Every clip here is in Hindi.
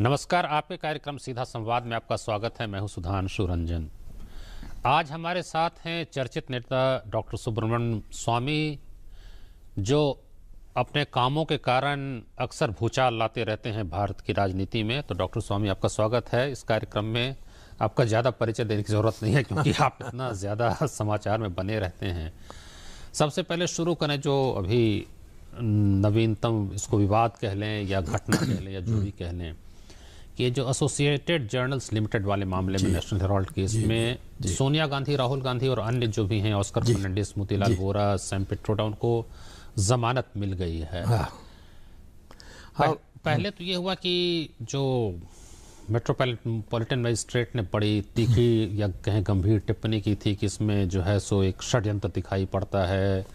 नमस्कार, आपके कार्यक्रम सीधा संवाद में आपका स्वागत है। मैं हूं सुधांशु रंजन। आज हमारे साथ हैं चर्चित नेता डॉक्टर सुब्रमण्यम स्वामी, जो अपने कामों के कारण अक्सर भूचाल लाते रहते हैं भारत की राजनीति में। तो डॉक्टर स्वामी, आपका स्वागत है इस कार्यक्रम में। आपका ज़्यादा परिचय देने की ज़रूरत नहीं है क्योंकि आप इतना ज़्यादा समाचार में बने रहते हैं। सबसे पहले शुरू करें जो अभी नवीनतम, इसको विवाद कह लें या घटना कह लें या जो भी कह लें, कि जो एसोसिएटेड जर्नल्स लिमिटेड वाले मामले में, नेशनल हेराल्ड केस में सोनिया गांधी, राहुल गांधी और अन्य जो भी हैं, ऑस्कर फर्नांडिस, मोतीलाल वोरा, सैम पिट्रोडा, उनको जमानत मिल गई है। पहले तो ये हुआ कि जो मेट्रोपॉलिटन मजिस्ट्रेट ने बड़ी तीखी या कहें गंभीर टिप्पणी की थी कि इसमें जो है सो एक षड्यंत्र दिखाई पड़ता है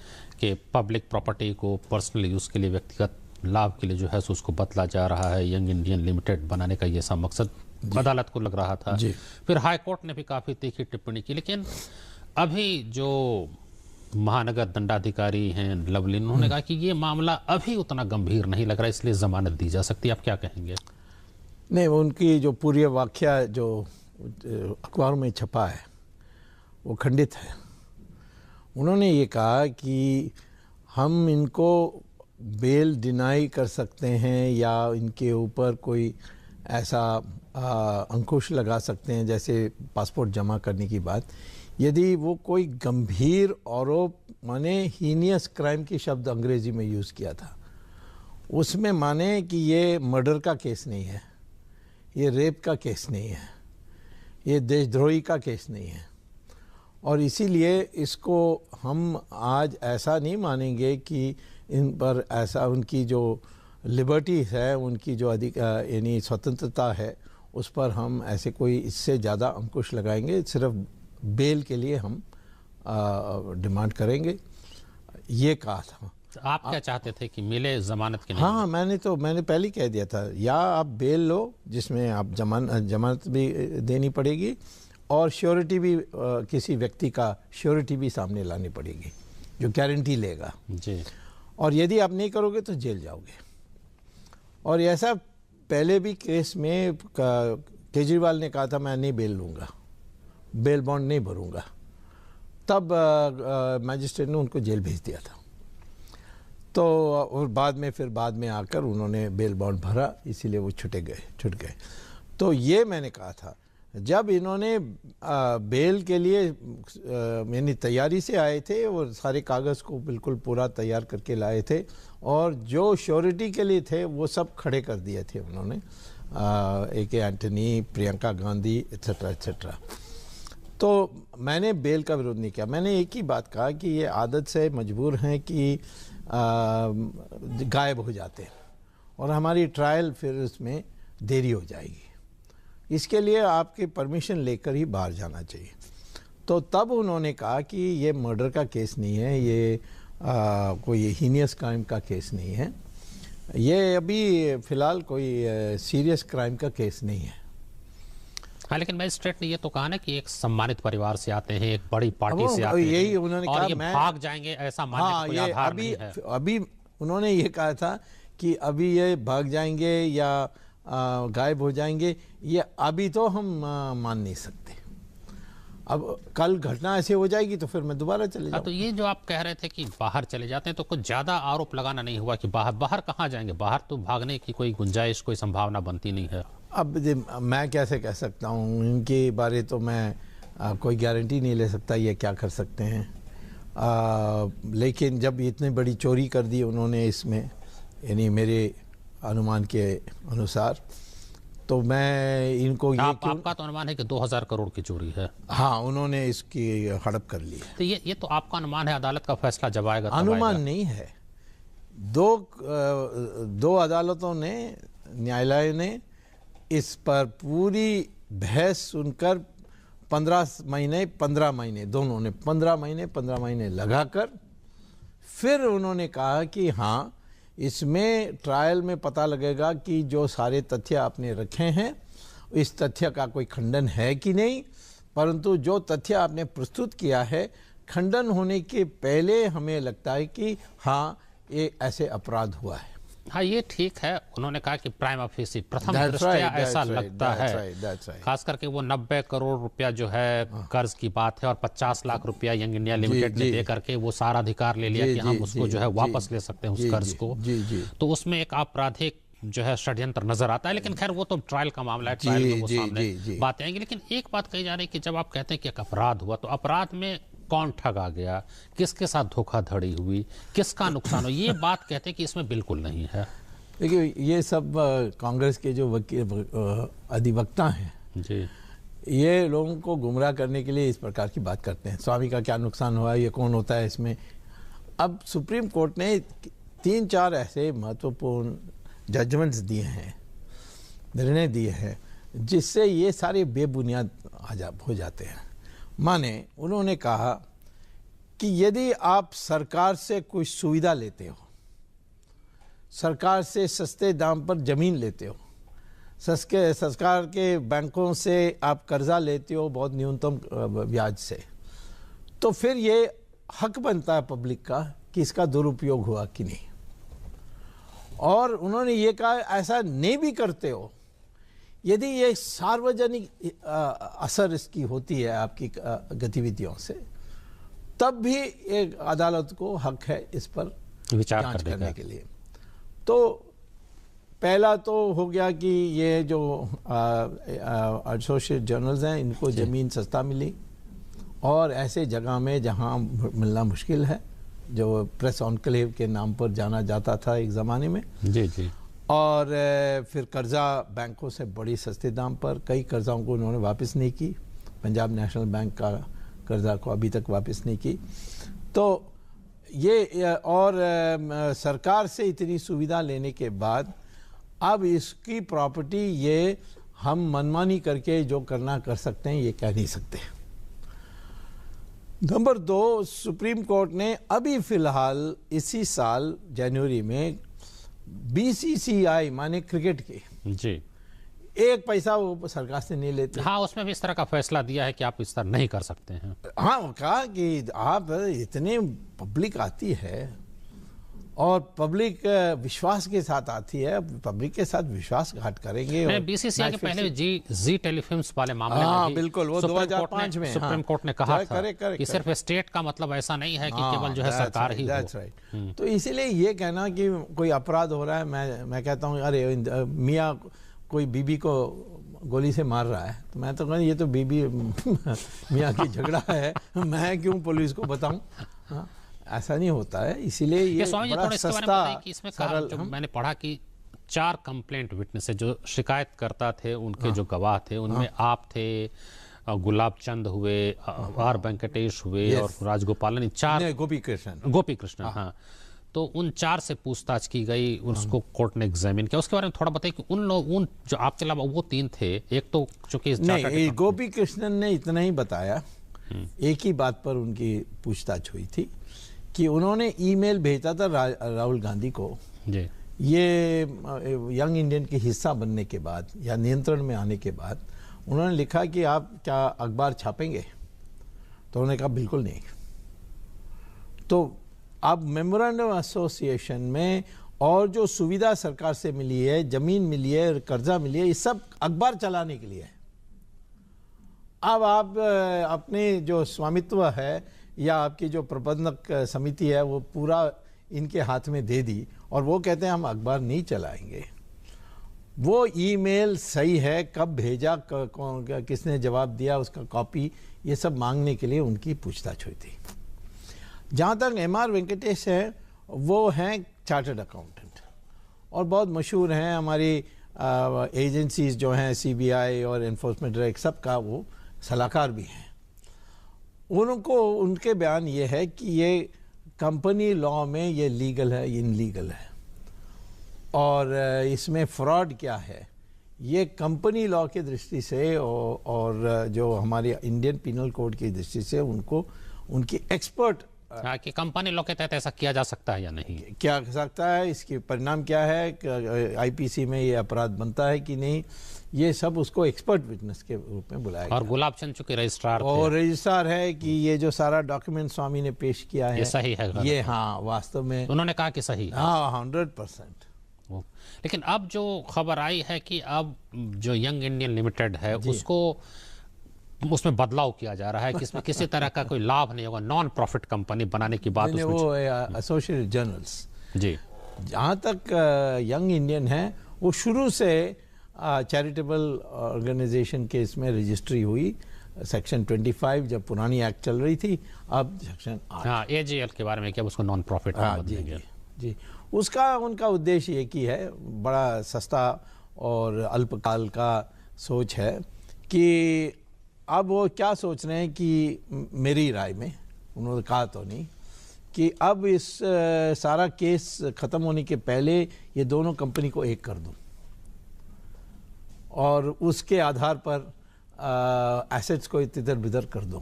कि पब्लिक प्रॉपर्टी को पर्सनल यूज़ के लिए, व्यक्तिगत लाभ के लिए जो है सो उसको बदला जा रहा है। यंग इंडियन लिमिटेड बनाने का ये सब मकसद अदालत को लग रहा था। फिर हाई कोर्ट ने भी काफ़ी तीखी टिप्पणी की। लेकिन अभी जो महानगर दंडाधिकारी हैं लवली, उन्होंने कहा कि ये मामला अभी उतना गंभीर नहीं लग रहा, इसलिए जमानत दी जा सकती है। आप क्या कहेंगे? नहीं, उनकी जो पूरी वाकया जो अखबारों में छपा है वो खंडित है। उन्होंने ये कहा कि हम इनको बेल डिनाई कर सकते हैं या इनके ऊपर कोई ऐसा अंकुश लगा सकते हैं, जैसे पासपोर्ट जमा करने की बात, यदि वो कोई गंभीर आरोप, माने हीनियस क्राइम की शब्द अंग्रेजी में यूज़ किया था, उसमें माने कि ये मर्डर का केस नहीं है, ये रेप का केस नहीं है, ये देशद्रोही का केस नहीं है। और इसीलिए इसको हम आज ऐसा नहीं मानेंगे कि इन पर ऐसा उनकी जो लिबर्टी है, उनकी जो यानी स्वतंत्रता है, उस पर हम ऐसे कोई इससे ज़्यादा अंकुश लगाएंगे। सिर्फ बेल के लिए हम डिमांड करेंगे, ये कहा था। आप क्या चाहते थे कि मिले जमानत के? नहीं, हाँ, मैंने पहले ही कह दिया था, या आप बेल लो जिसमें आप जमानत भी देनी पड़ेगी और श्योरिटी भी, किसी व्यक्ति का श्योरिटी भी सामने लानी पड़ेगी जो गारंटी लेगा जी। और यदि आप नहीं करोगे तो जेल जाओगे। और ऐसा पहले भी केस में केजरीवाल ने कहा था मैं नहीं बेल लूँगा, बेल बॉन्ड नहीं भरूँगा, तब मैजिस्ट्रेट ने उनको जेल भेज दिया था। तो और बाद में आकर उन्होंने बेल बॉन्ड भरा, इसीलिए वो छूट गए। तो ये मैंने कहा था, जब इन्होंने बेल के लिए यानी तैयारी से आए थे और सारे कागज़ को बिल्कुल पूरा तैयार करके लाए थे और जो श्योरिटी के लिए थे वो सब खड़े कर दिए थे उन्होंने, AK Antony, Priyanka Gandhi, etcetera. तो मैंने बेल का विरोध नहीं किया। मैंने एक ही बात कहा कि ये आदत से मजबूर हैं कि गायब हो जाते हैं और हमारी ट्रायल फिर उसमें देरी हो जाएगी, इसके लिए आपके परमिशन लेकर ही बाहर जाना चाहिए। तो तब उन्होंने कहा कि ये मर्डर का केस नहीं है, ये कोई हीनियस क्राइम का केस नहीं है, ये अभी फ़िलहाल कोई सीरियस क्राइम का केस नहीं है। हाँ, लेकिन मैजिस्ट्रेट ने ये तो कहा ना कि एक सम्मानित परिवार से आते हैं, एक बड़ी पार्टी से आते यही हैं, उन्होंने और कहा ये भाग जाएंगे, ऐसा मानने का कोई आधार नहीं है। अभी उन्होंने ये कहा था कि अभी ये भाग जाएंगे या गायब हो जाएंगे, ये अभी तो हम मान नहीं सकते। अब कल घटना ऐसे हो जाएगी तो फिर मैं दोबारा चले जाऊँ। तो ये जो आप कह रहे थे कि बाहर चले जाते हैं, तो कुछ ज़्यादा आरोप लगाना नहीं हुआ कि बाहर कहाँ जाएंगे? बाहर तो भागने की कोई गुंजाइश, कोई संभावना बनती नहीं है। अब मैं कैसे कह सकता हूँ, इनके बारे तो मैं कोई गारंटी नहीं ले सकता ये क्या कर सकते हैं। लेकिन जब इतनी बड़ी चोरी कर दी उन्होंने इसमें, यानी मेरे अनुमान के अनुसार, तो मैं इनको आपका तो अनुमान है कि 2000 करोड़ की चोरी है? हाँ, उन्होंने इसकी हड़प कर ली है। तो ये तो आपका अनुमान है, अदालत का फैसला जब आएगा तब अनुमान आएगा। नहीं है। दो अदालतों ने, न्यायालय ने इस पर पूरी बहस सुनकर 15 महीने दोनों ने 15 महीने लगाकर फिर उन्होंने कहा कि हाँ, इसमें ट्रायल में पता लगेगा कि जो सारे तथ्य आपने रखे हैं इस तथ्य का कोई खंडन है कि नहीं, परंतु जो तथ्य आपने प्रस्तुत किया है खंडन होने के पहले हमें लगता है कि हाँ, ये ऐसे अपराध हुआ है। हाँ, ये ठीक है। उन्होंने कहा कि प्राइम ऑफिस प्रथम That's दृष्टया right, ऐसा that's right, लगता that's है, right, that's right. खास करके वो 90 करोड़ रुपया जो है कर्ज की बात है, और 50 लाख रुपया यंग इंडिया लिमिटेड ने जी। दे करके वो सारा अधिकार ले लिया जी, कि हम जी, उसको जी, जो है जी, वापस ले सकते हैं उस जी, कर्ज जी, को। जी, जी। तो उसमें एक आपराधिक जो है षड्यंत्र नजर आता है, लेकिन खैर वो तो ट्रायल का मामला है, ट्रायल में वो जी, सामने जी, जी। बातें आएंगी। लेकिन एक बात कही जा रही है कि जब आप कहते हैं कि एक अपराध हुआ, तो अपराध में कौन ठगा गया, किसके साथ धोखाधड़ी हुई, किसका नुकसान हो, ये बात कहते हैं कि इसमें बिल्कुल नहीं है। देखिए, ये सब कांग्रेस के जो वकील अधिवक्ता हैं, जी ये लोगों को गुमराह करने के लिए इस प्रकार की बात करते हैं। स्वामी का क्या नुकसान हुआ, ये कौन होता है इसमें। अब सुप्रीम कोर्ट ने 3-4 ऐसे महत्वपूर्ण जजमेंट्स दिए हैं, निर्णय दिए हैं, जिससे ये सारे बेबुनियाद हो जाते हैं। माने उन्होंने कहा कि यदि आप सरकार से कोई सुविधा लेते हो, सरकार से सस्ते दाम पर ज़मीन लेते हो, सरकार के बैंकों से आप कर्जा लेते हो बहुत न्यूनतम ब्याज से, तो फिर ये हक बनता है पब्लिक का कि इसका दुरुपयोग हुआ कि नहीं। और उन्होंने ये कहा ऐसा नहीं भी करते हो, यदि ये सार्वजनिक असर इसकी होती है आपकी गतिविधियों से, तब भी एक अदालत को हक है इस पर विचार जांच करने करने के लिए। तो पहला तो हो गया कि ये जो एसोसिएट जर्नल्स हैं, इनको ज़मीन सस्ता मिली, और ऐसे जगह में जहां मिलना मुश्किल है, जो प्रेस ऑनक्लेव के नाम पर जाना जाता था एक ज़माने में। जी जी। और फिर कर्जा बैंकों से बड़ी सस्ते दाम पर, कई कर्जाओं को उन्होंने वापस नहीं की, पंजाब नेशनल बैंक का कर्जा को अभी तक वापस नहीं की। तो ये और सरकार से इतनी सुविधा लेने के बाद अब इसकी प्रॉपर्टी ये हम मनमानी करके जो करना कर सकते हैं, ये कह नहीं सकते। नंबर 2, सुप्रीम कोर्ट ने अभी फिलहाल इसी साल जनवरी में BCCI माने क्रिकेट की जी 1 पैसा वो सरकार से नहीं लेते। हाँ, उसमें भी इस तरह का फैसला दिया है कि आप इस तरह नहीं कर सकते हैं। हाँ, वो कहा कि आप इतने पब्लिक आती है और पब्लिक विश्वास के साथ आती है, पब्लिक के साथ विश्वासघात करेंगे। नहीं, BCCI के पहले जी टेलीफिल्म्स वाले मामले हाँ, में भी बिल्कुल, वो 2005 में सुप्रीम कोर्ट ने कहा था कि correct. सिर्फ स्टेट का मतलब ऐसा नहीं है कि केवल जो है सरकार ही हो। तो इसीलिए ये कहना कि कोई अपराध हो रहा है, मैं कहता हूँ अरे मियाँ कोई बीबी को गोली से मार रहा है, तो मैं तो कहूँ ये तो बीबी मियाँ की झगड़ा है, मैं क्यों पुलिस को बताऊँ। हाँ, ऐसा नहीं होता है। इसीलिए ये स्वामी जी बड़ा थोड़ा इसके बारे में सस्ता बताइए कि इसमें कहा, जो मैंने पढ़ा कि 4 कंप्लेंट विटनेस जो शिकायतकर्ता थे, उनके जो गवाह थे, उनमें आप थे, गुलाब चंद हुए, आर वेंकटेश हुए, और राजगोपालन, 4 गोपी कृष्ण। हाँ। तो उन 4 से पूछताछ की गई, उसको कोर्ट ने एग्जामिन किया। उसके बारे में थोड़ा बताइए कि उन जो आपके अलावा वो 3 थे, एक तो चूंकि नहीं, गोपी कृष्णन ने इतना ही बताया, एक ही बात पर उनकी पूछताछ हुई थी कि उन्होंने ईमेल भेजा था राहुल गांधी को जी। ये यंग इंडियन के हिस्सा बनने के बाद या नियंत्रण में आने के बाद उन्होंने लिखा कि आप क्या अखबार छापेंगे, तो उन्होंने कहा बिल्कुल नहीं। तो अब मेमोरेंडम एसोसिएशन में और जो सुविधा सरकार से मिली है, जमीन मिली है, कर्जा मिली है, ये सब अखबार चलाने के लिए है। अब आप अपने जो स्वामित्व है या आपकी जो प्रबंधक समिति है, वो पूरा इनके हाथ में दे दी, और वो कहते हैं हम अखबार नहीं चलाएंगे। वो ईमेल सही है, कब भेजा, किसने जवाब दिया, उसका कॉपी, ये सब मांगने के लिए उनकी पूछताछ हुई थी। जहाँ तक MR वेंकटेश है, वो हैं चार्टर्ड अकाउंटेंट और बहुत मशहूर हैं, हमारी एजेंसीज जो हैं CBI और एनफोर्समेंट डायरेक्ट, सब का वो सलाहकार भी हैं। उनको उनके बयान ये है कि ये कंपनी लॉ में ये लीगल है, ये इनलीगल है, और इसमें फ्रॉड क्या है, ये कंपनी लॉ की दृष्टि से और जो हमारी इंडियन पिनल कोड की दृष्टि से उनको उनकी एक्सपर्ट कि कंपनी लॉ के तहत ऐसा किया जा सकता है या नहीं, क्या कर सकता है, इसके परिणाम क्या है, IPC में ये अपराध बनता है कि नहीं, ये सब उसको एक्सपर्ट विटनेस के रूप में बुलाया और गुलाब चंद चूंकि रजिस्ट्रार और रजिस्ट्रार है कि ये जो सारा डॉक्यूमेंट स्वामी ने पेश किया है, ये सही है, ये हाँ वास्तव में उन्होंने कहा कि सही, हाँ 100%। लेकिन अब जो खबर आई है कि अब जो यंग इंडियन लिमिटेड है उसको उसमें बदलाव किया जा रहा है कि इसमें किसी तरह का कोई लाभ नहीं होगा, नॉन प्रॉफिट कंपनी बनाने की बात उसमें वो एसोसिएटेड जर्नल्स जी। जहाँ तक यंग इंडियन है वो शुरू से चैरिटेबल ऑर्गेनाइजेशन के इसमें रजिस्ट्री हुई सेक्शन 25 जब पुरानी एक्ट चल रही थी, अब सेक्शन 8। हाँ, AGL के बारे में क्या उसको नॉन प्रॉफिट जी जी, उसका उनका उद्देश्य एक ही है, बड़ा सस्ता और अल्पकाल का सोच है कि अब वो क्या सोच रहे हैं कि मेरी राय में, उन्होंने कहा तो नहीं, कि अब इस सारा केस ख़त्म होने के पहले ये दोनों कंपनी को एक कर दूं और उसके आधार पर एसेट्स को इधर बिधर कर दूं,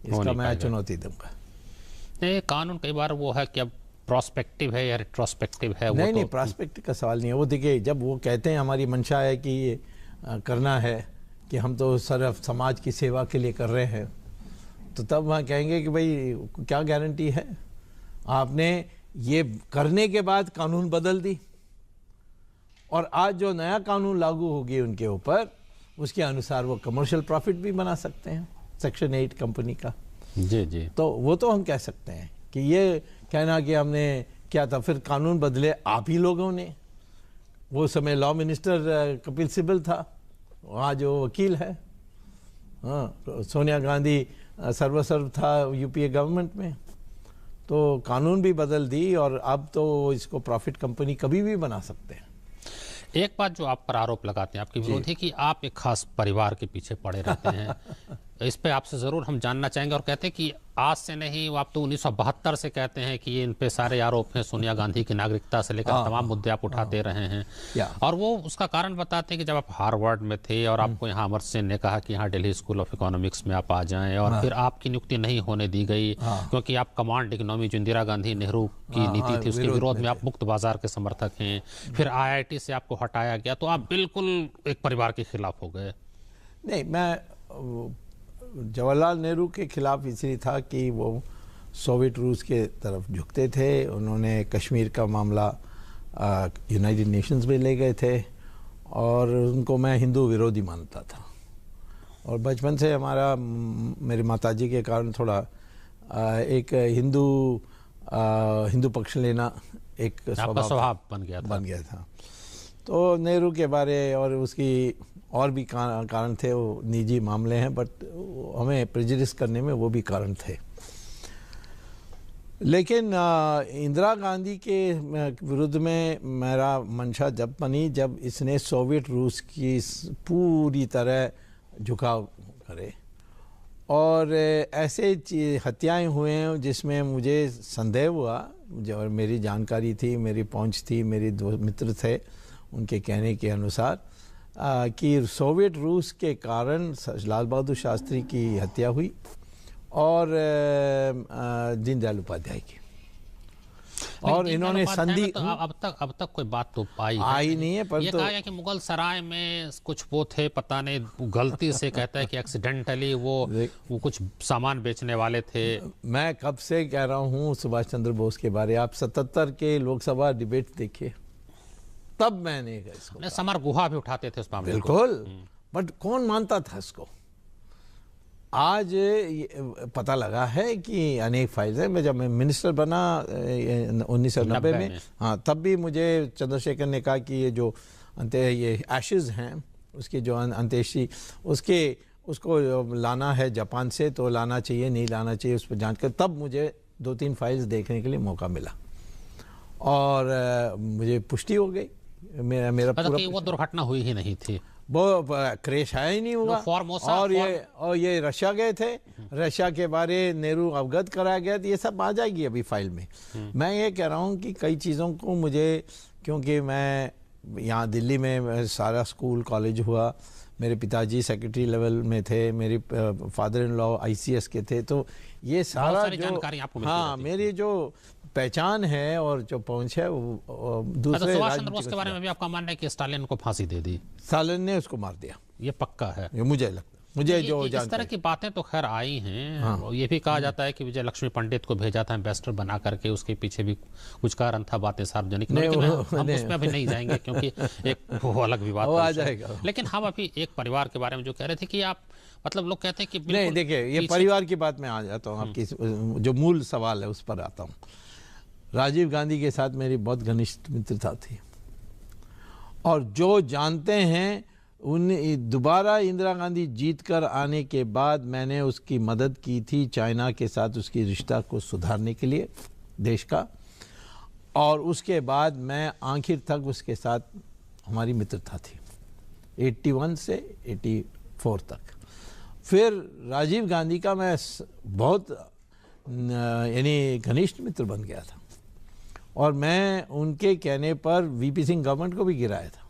इसका मैं चुनौती दूंगा। नहीं, कानून कई बार वो है कि अब प्रोस्पेक्टिव है या रिट्रोस्पेक्टिव है। नहीं नहीं, प्रोस्पेक्टिव का सवाल नहीं है। वो देखिए, जब वो कहते हैं हमारी मंशा है कि ये करना है, कि हम तो सिर्फ समाज की सेवा के लिए कर रहे हैं, तो तब वहाँ कहेंगे कि भाई क्या गारंटी है, आपने ये करने के बाद कानून बदल दी और आज जो नया कानून लागू होगी उनके ऊपर, उसके अनुसार वो कमर्शियल प्रॉफिट भी बना सकते हैं सेक्शन 8 कंपनी का। जी जी, तो वो तो हम कह सकते हैं कि ये कहना कि हमने क्या था, फिर कानून बदले आप ही लोगों ने। वो समय लॉ मिनिस्टर कपिल सिब्बल था, वहाँ जो वकील है, हाँ, सोनिया गांधी सर्वसर्व था यूपीए गवर्नमेंट में, तो कानून भी बदल दी और अब तो इसको प्रॉफिट कंपनी कभी भी बना सकते हैं। एक बात जो आप पर आरोप लगाते हैं आपके विरोधी कि आप एक खास परिवार के पीछे पड़े रहते हैं, इस पे आपसे ज़रूर हम जानना चाहेंगे। और कहते हैं कि आज से नहीं, वो आप तो 1972 से कहते हैं कि इन पे सारे आरोप हैं, सोनिया गांधी की नागरिकता से लेकर तमाम मुद्दे आप उठाते रहे हैं। और वो उसका कारण बताते हैं कि जब आप हार्वर्ड में थे और आपको यहाँ अमर सेन ने कहा कि यहाँ दिल्ली स्कूल ऑफ इकोनॉमिक्स में आप आ जाएं, और फिर आपकी नियुक्ति नहीं होने दी गई क्योंकि आप कमांड इकोनॉमी जो इंदिरा गांधी नेहरू की नीति थी उसके विरोध में आप मुक्त बाजार के समर्थक हैं। फिर IIT से आपको हटाया गया, तो आप बिल्कुल एक परिवार के खिलाफ हो गए। नहीं, मैं जवाहरलाल नेहरू के खिलाफ इसलिए था कि वो सोवियत रूस के तरफ झुकते थे। उन्होंने कश्मीर का मामला यूनाइटेड नेशंस में ले गए थे और उनको मैं हिंदू विरोधी मानता था। और बचपन से हमारा, मेरे माताजी के कारण थोड़ा एक हिंदू पक्ष लेना एक स्वभाव बन गया था। तो नेहरू के बारे और उसकी और भी कारण थे, वो निजी मामले हैं, बट हमें प्रेजुडिस करने में वो भी कारण थे। लेकिन इंदिरा गांधी के विरुद्ध में मेरा मंशा जब बनी, जब इसने सोवियत रूस की पूरी तरह झुकाव करे और ऐसे हत्याएं हुए हैं जिसमें मुझे संदेह हुआ, और मेरी जानकारी थी, मेरी पहुंच थी, मेरे दो मित्र थे, उनके कहने के अनुसार कि सोवियत रूस के कारण लाल बहादुर शास्त्री की हत्या हुई और दीनदयाल उपाध्याय की। और इन्होंने संधि तो अब तक कोई बात तो आई नहीं है, पर ये कहा गया कि मुगल सराय में कुछ वो थे, पता नहीं गलती से कहता है कि एक्सीडेंटली वो कुछ सामान बेचने वाले थे। मैं कब से कह रहा हूँ सुभाष चंद्र बोस के बारे, आप 77 के लोकसभा डिबेट देखिए, तब मैंने इसको समर गुहा भी उठाते थे उस मामले को। बिल्कुल, बट कौन मानता था इसको? आज पता लगा है कि अनेक फाइल्स हैं। मैं जब मैं मिनिस्टर बना 1990 में, हाँ, तब भी मुझे चंद्रशेखर ने कहा कि ये जो ये एशेज हैं उसकी जो अंत्येष्टि उसको लाना है जापान से, तो लाना चाहिए नहीं लाना चाहिए उस पर जांच कर। तब मुझे 2-3 फाइल्स देखने के लिए मौका मिला और मुझे पुष्टि हो गई। मेरा पूरा वो दुर्घटना हुई ही नहीं थी, वो क्रैश आया ही नहीं हुआ। और ये रशिया गए थे, रशिया के बारे नेहरू अवगत कराया गया, तो ये सब आ जाएगी अभी फाइल में। मैं ये कह रहा हूँ कि कई चीज़ों को मुझे, क्योंकि मैं यहाँ दिल्ली में सारा स्कूल कॉलेज हुआ, मेरे पिताजी सेक्रेटरी लेवल में थे, मेरी फादर इन लॉ ICS के थे, तो ये सारा जो, हाँ, मेरी जो पहचान है और जो पहुंच है वो दूसरे। सुभाष चंद्र बोस के बारे में भी आपका मानना है कि स्टालिन को फांसी दे दी? स्टालिन ने उसको मार दिया, ये पक्का है? ये मुझे लगता है। मुझे जो इस तरह की बातें तो खैर आई हैं। हाँ। ये भी कहा जाता है कि विजय लक्ष्मी पंडित को भेजा था एम्बेसडर बना करके, उसके पीछे भी कुछ कारण था, बातें सार्वजनिक, लेकिन हम उसमें अभी नहीं जाएंगे क्योंकि एक वो अलग विवाद आ जाएगा। लेकिन हम अभी एक परिवार के बारे में जो कह रहे थे कि आप मतलब लोग कहते हैं कि नहीं, देखिए ये परिवार की बात में आ जाता हूँ, आपकी जो मूल सवाल है उस पर आता हूँ। राजीव गांधी के साथ मेरी बहुत घनिष्ठ मित्रता थी, और जो जानते हैं उन दोबारा इंदिरा गांधी जीत कर आने के बाद मैंने उसकी मदद की थी चाइना के साथ उसकी रिश्ता को सुधारने के लिए देश का, और उसके बाद मैं आखिर तक उसके साथ हमारी मित्रता थी 81 से 84 तक। फिर राजीव गांधी का मैं बहुत यानी घनिष्ठ मित्र बन गया था, और मैं उनके कहने पर वीपी सिंह गवर्नमेंट को भी गिराया था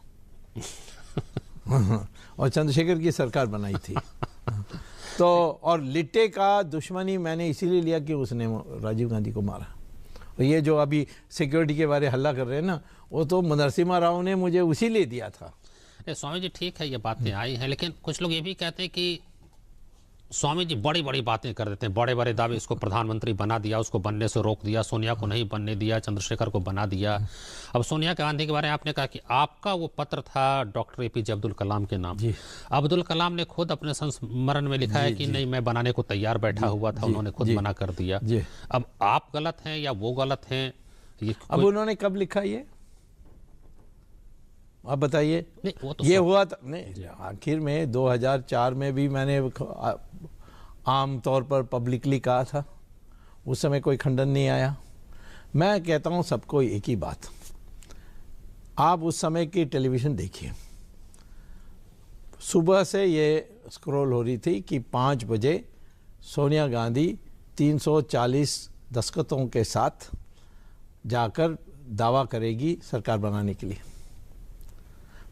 और चंद्रशेखर की सरकार बनाई थी। तो और लिट्टे का दुश्मनी मैंने इसीलिए लिया कि उसने राजीव गांधी को मारा। और ये जो अभी सिक्योरिटी के बारे हल्ला कर रहे हैं ना, वो तो नरसिम्हा राव ने मुझे उसी लिए दिया था। स्वामी जी ठीक है, ये बातें आई हैं, लेकिन कुछ लोग ये भी कहते हैं कि स्वामी जी बड़ी बड़ी बातें कर देते हैं, बड़े बड़े दावे, इसको प्रधानमंत्री बना दिया, उसको बनने से रोक दिया, सोनिया को नहीं बनने दिया, चंद्रशेखर को बना दिया। अब सोनिया गांधी के बारे में आपने कहा कि आपका वो पत्र था डॉक्टर एपीजे अब्दुल कलाम के नाम। अब्दुल कलाम ने खुद अपने संस्मरण में लिखा है कि नहीं, मैं बनाने को तैयार बैठा हुआ था, उन्होंने खुद मना कर दिया। अब आप गलत हैं या वो गलत हैं? अब उन्होंने कब लिखा ये आप बताइए? तो ये हुआ था नहीं, आखिर में 2004 में भी मैंने आम तौर पर पब्लिकली कहा था, उस समय कोई खंडन नहीं आया। मैं कहता हूं सबको एक ही बात, आप उस समय की टेलीविज़न देखिए, सुबह से ये स्क्रॉल हो रही थी कि 5 बजे सोनिया गांधी 340 दस्तखतों के साथ जाकर दावा करेगी सरकार बनाने के लिए।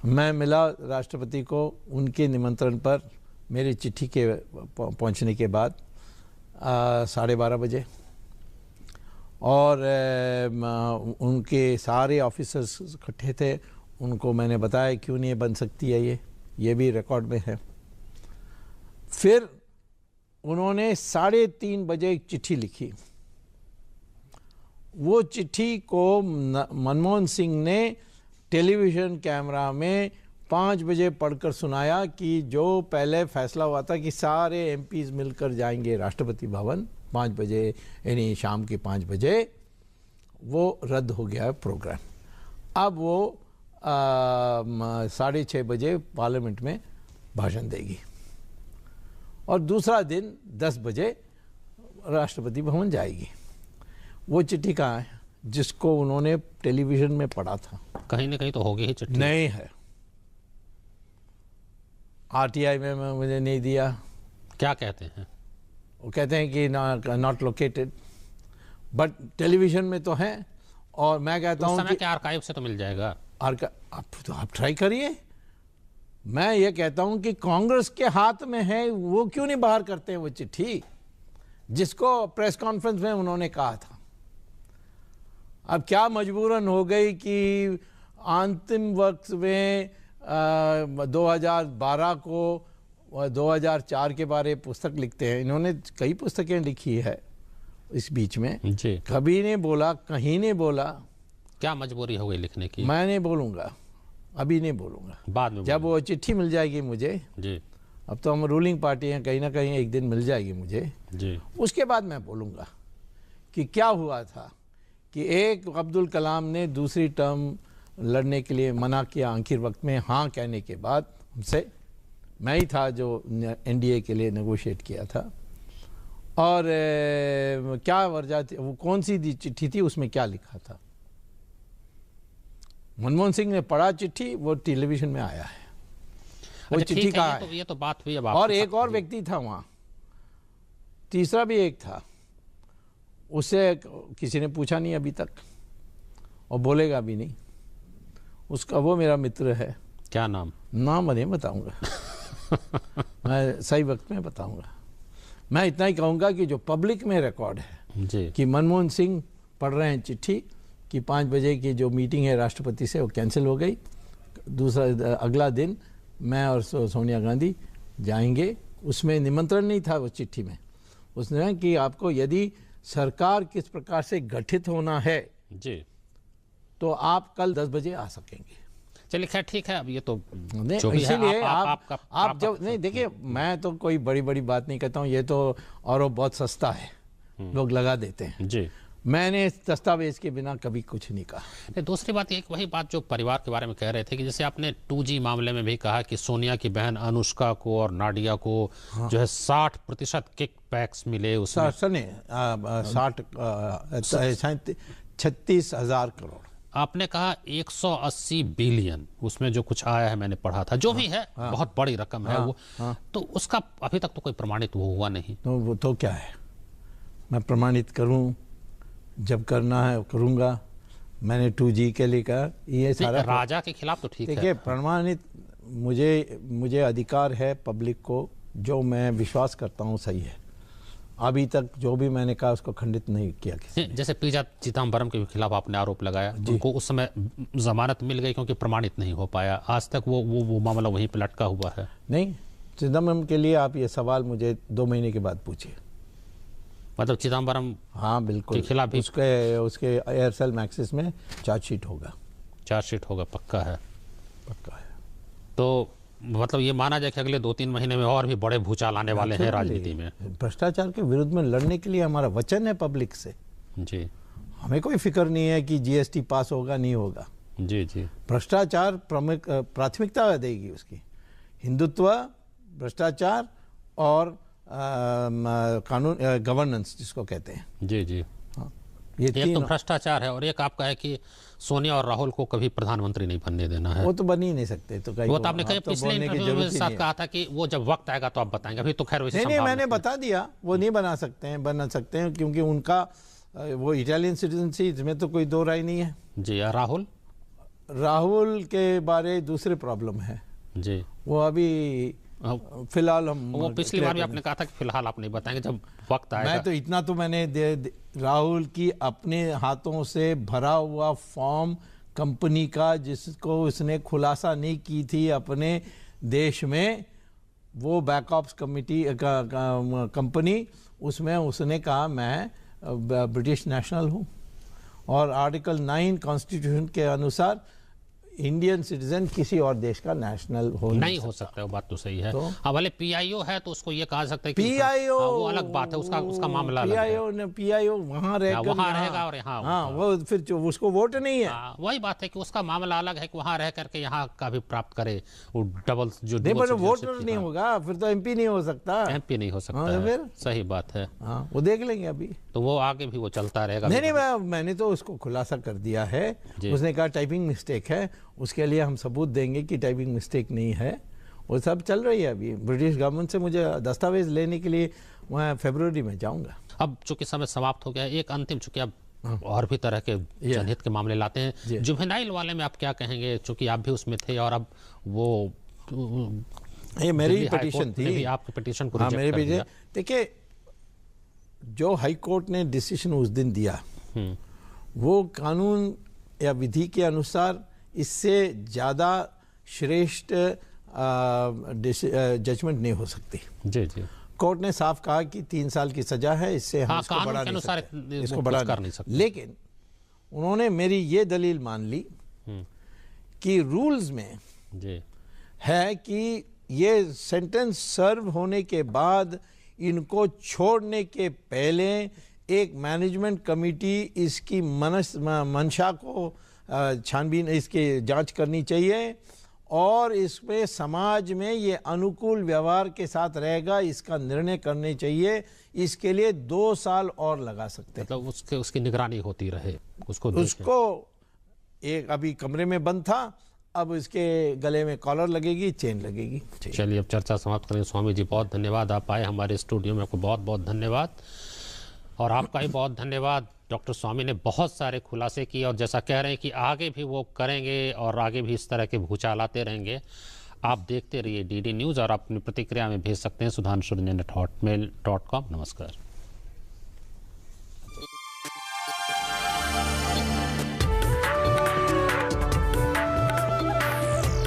मैं मिला राष्ट्रपति को उनके निमंत्रण पर, मेरी चिट्ठी के पहुंचने के बाद 12:30 बजे, और उनके सारे ऑफिसर्स इकट्ठे थे। उनको मैंने बताया क्यों नहीं बन सकती है, ये भी रिकॉर्ड में है। फिर उन्होंने 3:30 बजे एक चिट्ठी लिखी। वो चिट्ठी को मनमोहन सिंह ने टेलीविज़न कैमरा में 5 बजे पढ़कर सुनाया कि जो पहले फैसला हुआ था कि सारे एमपीज मिलकर जाएंगे राष्ट्रपति भवन 5 बजे, यानी शाम के 5 बजे, वो रद्द हो गया है प्रोग्राम। अब वो 6:30 बजे पार्लियामेंट में भाषण देगी, और दूसरा दिन 10 बजे राष्ट्रपति भवन जाएगी। वो चिट्ठी कहाँ है जिसको उन्होंने टेलीविज़न में पढ़ा था? कहीं ना कहीं तो होगी ही चिट्ठी। नहीं है, आरटीआई में मुझे नहीं दिया। क्या कहते हैं? वो कहते हैं कि नॉट लोकेटेड, बट टेलीविज़न में तो है। और मैं कहता हूँ कि आर्काइव से तो मिल जाएगा। आप ट्राई करिए। मैं ये कहता हूँ कि कांग्रेस के हाथ में है, वो क्यों नहीं बाहर करते हैं वो चिट्ठी जिसको प्रेस कॉन्फ्रेंस में उन्होंने कहा था। अब क्या मजबूरन हो गई कि अंतिम वक्त में 2012 को 2004 के बारे पुस्तक लिखते हैं। इन्होंने कई पुस्तकें लिखी है इस बीच में जी। कभी नहीं बोला, कहीं नहीं बोला। क्या मजबूरी हो गई लिखने की? मैं नहीं बोलूँगा, अभी नहीं बोलूँगा, बाद में जब वो चिट्ठी मिल जाएगी मुझे जी। अब तो हम रूलिंग पार्टी हैं, कहीं ना कहीं एक दिन मिल जाएगी मुझे जी। उसके बाद मैं बोलूँगा कि क्या हुआ था कि एक अब्दुल कलाम ने दूसरी टर्म लड़ने के लिए मना किया आखिर वक्त में। हाँ कहने के बाद हमसे, मैं ही था जो एनडीए के लिए नेगोशिएट किया था। और क्या वजह थी, वो कौन सी चिट्ठी थी, उसमें क्या लिखा था? मनमोहन सिंह ने पढ़ा चिट्ठी, वो टेलीविजन में आया है। वो चिट्ठी कहा है। ये तो बात हुई। अब और एक और व्यक्ति था वहाँ, तीसरा भी एक था, उससे किसी ने पूछा नहीं अभी तक और बोलेगा भी नहीं। उसका, वो मेरा मित्र है। क्या नाम? नाम नहीं बताऊंगा मैं सही वक्त में बताऊंगा। मैं इतना ही कहूँगा कि जो पब्लिक में रिकॉर्ड है जी। कि मनमोहन सिंह पढ़ रहे हैं चिट्ठी कि 5 बजे की जो मीटिंग है राष्ट्रपति से वो कैंसिल हो गई। दूसरा अगला दिन मैं और सोनिया गांधी जाएंगे उसमें निमंत्रण नहीं था उस चिट्ठी में। उसने कहा कि आपको यदि सरकार किस प्रकार से गठित होना है जी, तो आप कल 10 बजे आ सकेंगे। चलिए खैर ठीक है, अब ये तो नहीं, जो भी है इसीलिए आप जब नहीं, देखिए मैं तो कोई बड़ी बड़ी बात नहीं कहता हूँ, ये तो और वो बहुत सस्ता है, लोग लगा देते हैं। जी, मैंने इस दस्तावेज के बिना कभी कुछ नहीं कहा। नहीं, दूसरी बात ये कि वही बात जो परिवार के बारे में कह रहे थे कि जैसे आपने 2G मामले में भी कहा कि सोनिया की बहन अनुष्का को और नाडिया को जो है 60% किक बैक्स मिले उसमें। 36,000 करोड़। आपने कहा 180 बिलियन उसमें जो कुछ आया है, मैंने पढ़ा था, जो भी है बहुत बड़ी रकम है वो। तो उसका अभी तक तो कोई प्रमाणित वो हुआ नहीं। तो वो तो क्या है, मैं प्रमाणित करूं, जब करना है करूंगा। मैंने 2G के लिए कहा, ये सारा राजा के खिलाफ तो ठीक है। देखिए प्रमाणित, मुझे अधिकार है पब्लिक को, जो मैं विश्वास करता हूं सही है। अभी तक जो भी मैंने कहा उसको खंडित नहीं किया किसी ने। जैसे पी चिदम्बरम के खिलाफ आपने आरोप लगाया, उनको उस समय जमानत मिल गई क्योंकि प्रमाणित नहीं हो पाया, आज तक वो मामला वहीं पे लटका हुआ है। नहीं, चिदम्बरम के लिए आप ये सवाल मुझे 2 महीने के बाद पूछिए। मतलब चिदम्बरम हाँ बिल्कुल, के खिलाफ भी उसके एयरसेल मैक्सिस में चार्जशीट होगा। चार्जशीट होगा, पक्का है? पक्का है। तो मतलब ये माना जाए कि अगले 2-3 महीने में और भी बड़े भूचाल आने वाले हैं राजनीति में। भ्रष्टाचार के विरुद्ध में लड़ने के लिए हमारा वचन है पब्लिक से। जी, हमें कोई फिक्र नहीं है कि GST पास होगा नहीं होगा। जी जी, भ्रष्टाचार प्राथमिकता देगी उसकी। हिंदुत्व, भ्रष्टाचार और कानून, गवर्नेंस जिसको कहते हैं। जी जी, हाँ, एक तो भ्रष्टाचार है और एक आपका है कि सोनिया और राहुल को कभी प्रधानमंत्री नहीं बनने देना है। वो तो बन ही नहीं सकते। तो वो तो आपने कहीं पिछले इंटरव्यू में साथ कहा था कि वो जब वक्त आएगा तो आप बताएंगे, अभी तो खैर वैसे नहीं, मैंने बता दिया वो नहीं बना सकते हैं क्योंकि उनका वो इटालियन सिटीजनशिप, इसमें तो कोई दो राय नहीं है। जी, राहुल के बारे दूसरे प्रॉब्लम है जी, वो अभी फिलहाल हम, वो पिछली बार भी आपने कहा था कि फिलहाल आप नहीं बताएंगे, जब वक्त आएगा। मैं तो इतना तो मैंने राहुल की अपने हाथों से भरा हुआ फॉर्म कंपनी का, जिसको उसने खुलासा नहीं की थी अपने देश में, वो बैकऑप्स कमिटी कंपनी, उसमें उसने कहा मैं ब्रिटिश नेशनल हूँ और आर्टिकल 9 कॉन्स्टिट्यूशन के अनुसार इंडियन सिटीजन किसी और देश का नेशनल नहीं हो सकता है। वो बात तो सही है। तो हाँ, भले PIO है तो उसको ये कहा सकता है कि PIO वो अलग बात है, उसका मामला PIO वहाँ रहेगा और यहाँ वो फिर उसको वोट नहीं है। वही बात है कि उसका मामला अलग है कि वहाँ रह करके यहाँ का भी प्राप्त करे, वो डबल जो वोटर नहीं होगा, फिर तो MP नहीं हो सकता। MP नहीं हो सकता, फिर सही बात है। हाँ, वो देख लेंगे अभी तो वो आगे भी वो चलता रहेगा। नहीं, मैंने तो उसको खुलासा कर दिया है। उसने कहा टाइपिंग मिस्टेक है, उसके लिए हम सबूत देंगे कि टाइपिंग मिस्टेक नहीं है। वो सब चल रही है अभी। ब्रिटिश गवर्नमेंट से मुझे दस्तावेज लेने के लिए मैं फरवरी में जाऊंगा। अब चूंकि समय समाप्त हो गया, एक अंतिम, चूंकि आप और भी तरह के जनहित के मामले लाते हैं, जुवेनाइल वाले में आप क्या कहेंगे, चूंकि आप भी उसमें थे और अब वो ये मेरी पिटीशन थी, आपकी पिटीशन को रिजेक्ट कर दिया। देखिए, जो हाई कोर्ट ने डिसीजन उस दिन दिया वो कानून या विधि के अनुसार इससे ज़्यादा श्रेष्ठ जजमेंट नहीं हो सकती। जी जी, कोर्ट ने साफ कहा कि 3 साल की सजा है, इससे हम इसको बढ़ा नहीं सकते, इसको बढ़ा नहीं सकते। लेकिन उन्होंने मेरी ये दलील मान ली कि रूल्स में जी है कि ये सेंटेंस सर्व होने के बाद इनको छोड़ने के पहले एक मैनेजमेंट कमेटी इसकी मंशा को छानबीन, इसकी जांच करनी चाहिए और इसमें समाज में ये अनुकूल व्यवहार के साथ रहेगा, इसका निर्णय करने चाहिए। इसके लिए 2 साल और लगा सकते हैं। मतलब उसकी निगरानी होती रहे, उसको एक अभी कमरे में बंद था, अब इसके गले में कॉलर लगेगी, चेन लगेगी। चलिए अब चर्चा समाप्त करें। स्वामी जी, बहुत धन्यवाद, आप आए हमारे स्टूडियो में, आपको बहुत बहुत धन्यवाद। और आपका भी बहुत धन्यवाद। डॉक्टर स्वामी ने बहुत सारे खुलासे किए और जैसा कह रहे हैं कि आगे भी वो करेंगे और आगे भी इस तरह के भूचाल आते रहेंगे। आप देखते रहिए DD न्यूज़ और अपनी प्रतिक्रिया में भेज सकते हैं सुधांशुरंजन@hotmail.com। नमस्कार।